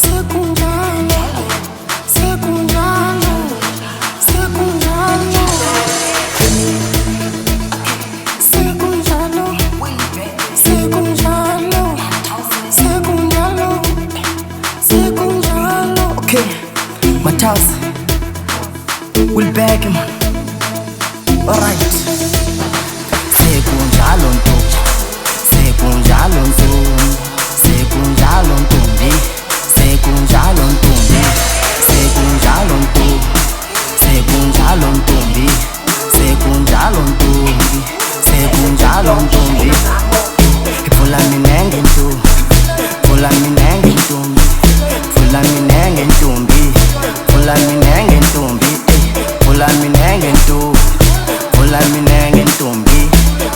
sekunjalo, sekunjalo, sekunjalo, sekunjalo, sekunjalo, sekunjalo, sekunjalo. Okay, my house will beg him. Alright. Sekunjalo ntombi, sekunjalo ntombi, sekunjalo ntombi, sekunjalo ntombi, sekunjalo ntombi, sekunjalo ntombi, sekunjalo ntombi, sekunjalo ntombi. Pfula minenge ntombi, pfula minenge ntombi, pfula minenge ntombi, pfula minenge ntombi, pfula minenge ntombi, pfula minenge ntombi,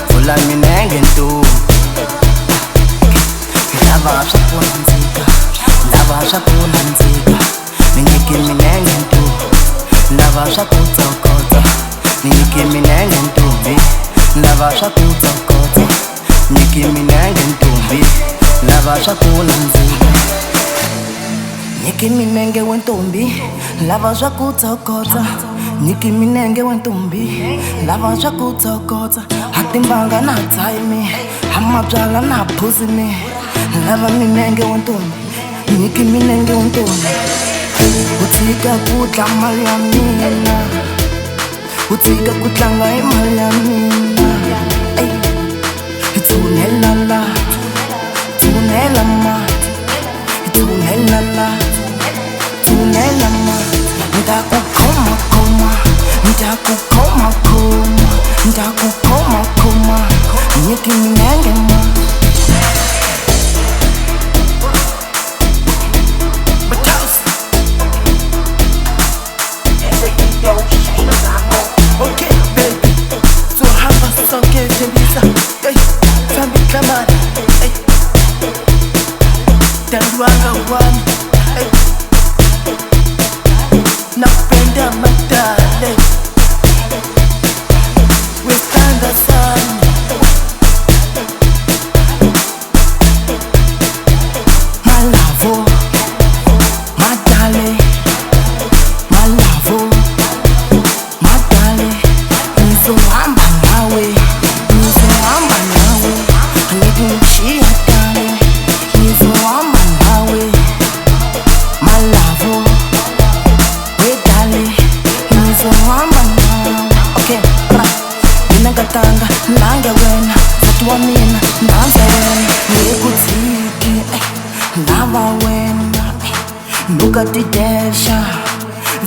pfula minenge ntombi. Lava swa kunandzika, lava swa kunandzika, ninyike minenge ntombi, lava swa kutsokotsa, ninyike minenge ntombi, lava swa kutsokotsa, ninyike minenge ntombi, lava swa kunandzika. Nyike minenge wentombi, lava swa kutsokotsa, nyike minenge wentombi, lava swa kutsokotsa. Hatimbanga na tsaimi, hamabyala na phusini, lava minenge wentombi, nyike minenge wentombi. Utshika ku tlanga mali ya mina, utshika ku tlanga hi mali ya mina. Tshunela la, tshunela ma, tshunela la, tshunela ma. Ndakukoma koma, ndakukoma koma, ndakukoma koma, nyike minenge ma. Okay, baby, so hapa sonke tembisa, fambi kamari, Dalwanga one, napenda matale, we stand the sun. My love, my darling, my love, my darling. Nizohamba nawe, nizohamba nawe, nikumshia tani, nizohamba nawe, my love, we darling, nizohamba nawe. Okay, ninangatanga nange wena, fatwa mina nanze wena, ngikuthiki ndaba wena, nukatidesha,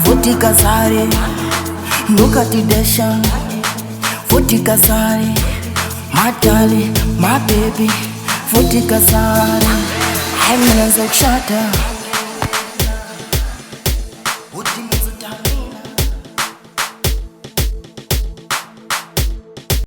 votikazari, nukatidesha, votikazari, my darling, my baby, votikazari. Hai mina ngizokushada.